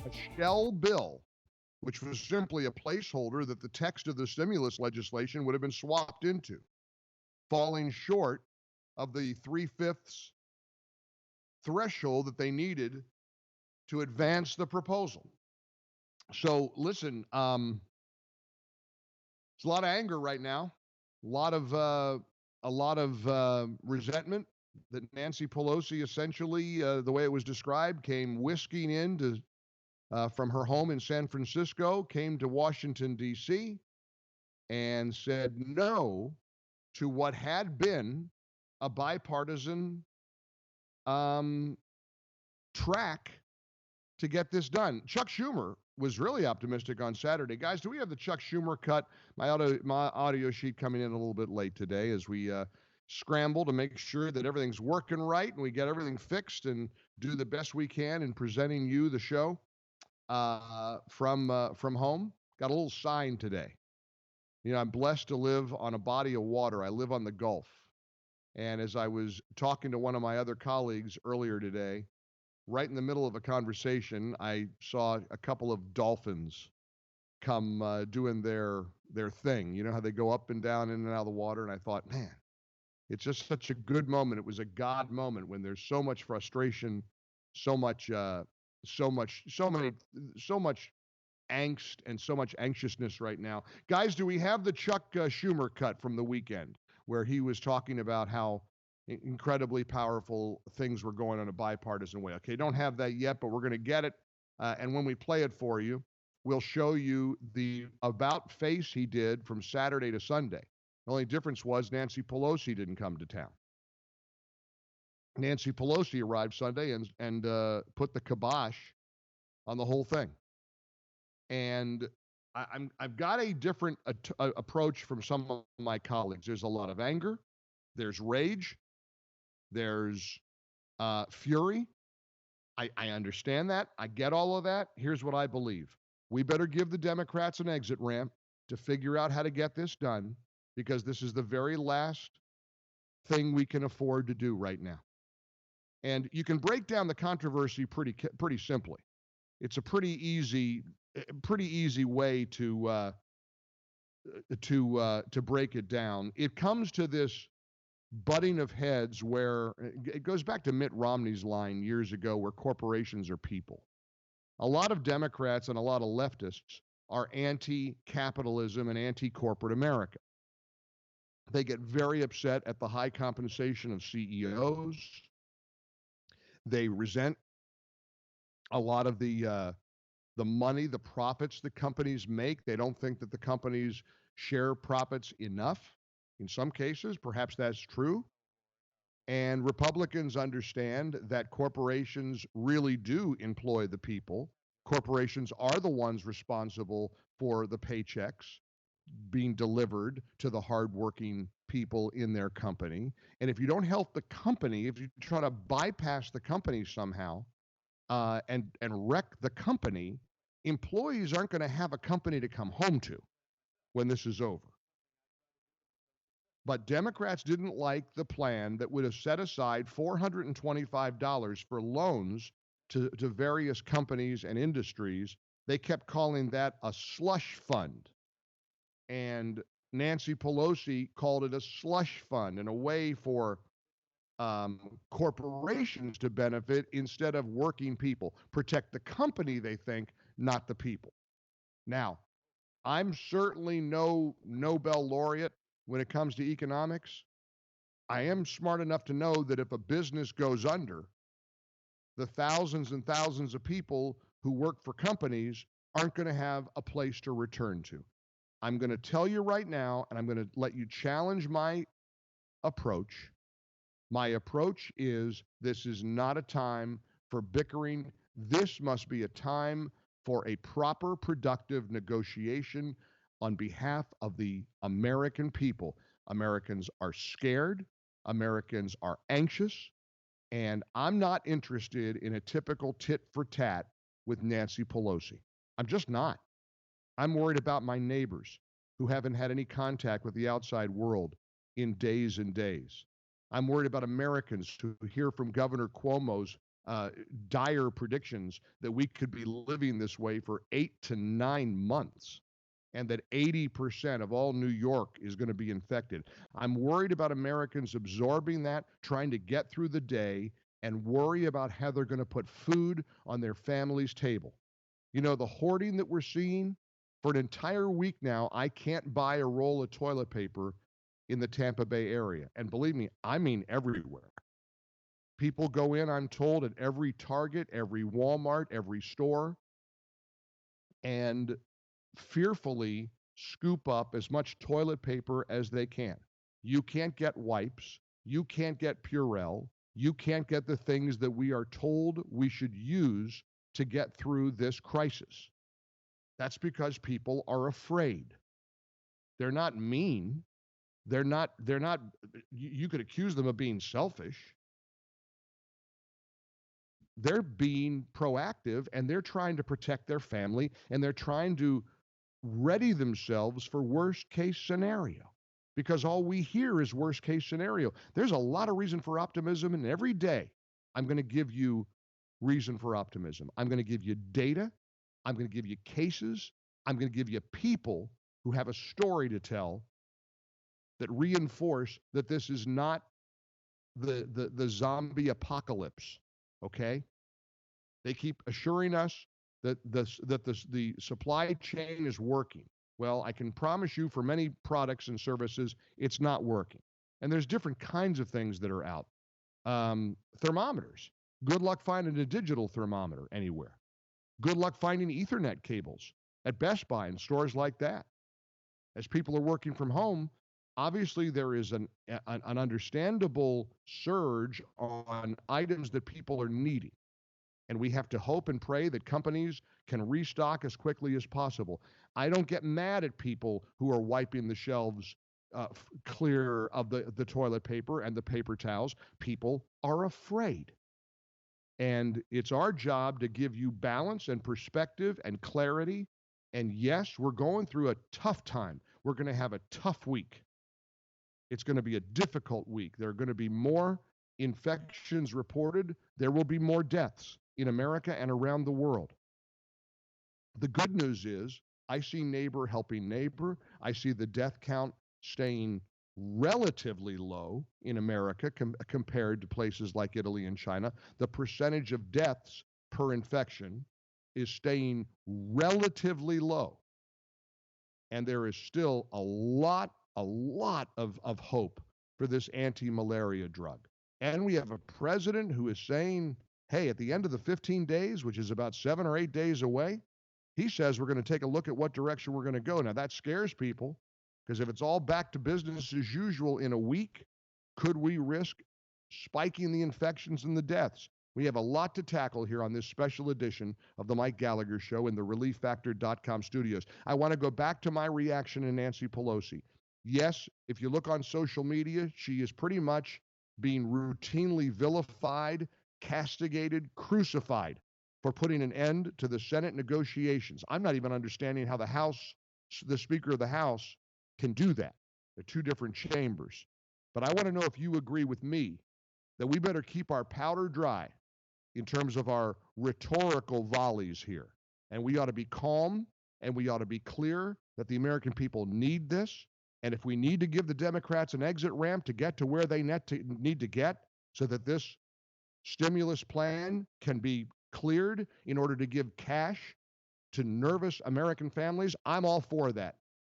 a shell bill, which was simply a placeholder that the text of the stimulus legislation would have been swapped into, falling short of the three-fifths threshold that they needed to advance the proposal. So listen, there's a lot of anger right now, a lot of resentment that Nancy Pelosi essentially, the way it was described, came whisking in from her home in San Francisco, came to Washington, D.C., and said no to what had been a bipartisan um, track to get this done. Chuck Schumer was really optimistic on Saturday. Guys, do we have the Chuck Schumer cut? My audio sheet coming in a little bit late today as we scramble to make sure that everything's working right and we get everything fixed and do the best we can in presenting you the show from home. Got a little sign today. You know, I'm blessed to live on a body of water. I live on the Gulf. And as I was talking to one of my other colleagues earlier today, right in the middle of a conversation, I saw a couple of dolphins come doing their thing. You know how they go up and down, in and out of the water? And I thought, man, it's just such a good moment. It was a God moment when there's so much frustration, so much, so much angst and so much anxiousness right now. Guys, do we have the Chuck Schumer cut from the weekend where he was talking about how incredibly powerful things were going on a bipartisan way? Okay, don't have that yet, but we're going to get it. And when we play it for you, we'll show you the about face he did from Saturday to Sunday. The only difference was Nancy Pelosi didn't come to town. Nancy Pelosi arrived Sunday and put the kibosh on the whole thing. And I've got a different approach from some of my colleagues. There's a lot of anger, there's rage, there's fury. I understand that. I get all of that. Here's what I believe. We better give the Democrats an exit ramp to figure out how to get this done, because this is the very last thing we can afford to do right now. And you can break down the controversy pretty simply. It's a pretty easy way to break it down. It comes to this butting of heads where it goes back to Mitt Romney's line years ago, where corporations are people. A lot of Democrats and a lot of leftists are anti-capitalism and anti-corporate America. They get very upset at the high compensation of CEOs. They resent a lot of the money, the profits that companies make. They don't think that the companies share profits enough. In some cases, perhaps that's true. And Republicans understand that corporations really do employ the people. Corporations are the ones responsible for the paychecks being delivered to the hardworking people in their company. And if you don't help the company, if you try to bypass the company somehow and wreck the company, employees aren't going to have a company to come home to when this is over. But Democrats didn't like the plan that would have set aside $425 for loans to various companies and industries. They kept calling that a slush fund. And Nancy Pelosi called it a slush fund and a way for corporations to benefit instead of working people. Protect the company, they think, not the people. Now, I'm certainly no Nobel laureate when it comes to economics. I am smart enough to know that if a business goes under, the thousands and thousands of people who work for companies aren't going to have a place to return to. I'm going to tell you right now, and I'm going to let you challenge my approach. My approach is, this is not a time for bickering. This must be a time for a proper, productive negotiation on behalf of the American people. Americans are scared. Americans are anxious. And I'm not interested in a typical tit for tat with Nancy Pelosi. I'm just not. I'm worried about my neighbors who haven't had any contact with the outside world in days and days. I'm worried about Americans who hear from Governor Cuomo's uh, dire predictions that we could be living this way for 8 to 9 months, and that 80% of all New York is going to be infected. I'm worried about Americans absorbing that, trying to get through the day, and worry about how they're going to put food on their family's table. You know, the hoarding that we're seeing for an entire week now, I can't buy a roll of toilet paper in the Tampa Bay area. And believe me, I mean everywhere. People go in, I'm told, at every Target, every Walmart, every store, and fearfully scoop up as much toilet paper as they can. You can't get wipes. You can't get Purell. You can't get the things that we are told we should use to get through this crisis. That's because people are afraid. They're not mean. They're not you could accuse them of being selfish. They're being proactive and they're trying to protect their family and they're trying to ready themselves for worst case scenario because all we hear is worst case scenario. There's a lot of reason for optimism, and every day I'm going to give you reason for optimism. I'm going to give you data. I'm going to give you cases. I'm going to give you people who have a story to tell that reinforce that this is not the zombie apocalypse. Okay? They keep assuring us that the supply chain is working. Well, I can promise you for many products and services, it's not working. And there's different kinds of things that are out. Thermometers. Good luck finding a digital thermometer anywhere. Good luck finding Ethernet cables at Best Buy and stores like that. As people are working from home, obviously there is an understandable surge on items that people are needing. And we have to hope and pray that companies can restock as quickly as possible. I don't get mad at people who are wiping the shelves clear of the toilet paper and the paper towels. People are afraid. And it's our job to give you balance and perspective and clarity. And yes, we're going through a tough time. We're going to have a tough week. It's going to be a difficult week. There are going to be more infections reported. There will be more deaths in America and around the world. The good news is I see neighbor helping neighbor. I see the death count staying relatively low in America compared to places like Italy and China. The percentage of deaths per infection is staying relatively low. And there is still a lot of hope for this anti-malaria drug. And we have a president who is saying, hey, at the end of the 15 days, which is about 7 or 8 days away, he says we're going to take a look at what direction we're going to go. Now, that scares people because if it's all back to business as usual in a week, could we risk spiking the infections and the deaths? We have a lot to tackle here on this special edition of the Mike Gallagher Show in the ReliefFactor.com studios. I want to go back to my reaction to Nancy Pelosi. Yes, if you look on social media, she is pretty much being routinely vilified, castigated, crucified for putting an end to the Senate negotiations. I'm not even understanding how the Speaker of the House can do that. They're two different chambers. But I want to know if you agree with me that we better keep our powder dry in terms of our rhetorical volleys here. And we ought to be calm and we ought to be clear that the American people need this. And if we need to give the Democrats an exit ramp to get to where they need to get so that this stimulus plan can be cleared in order to give cash to nervous American families, I'm all for that.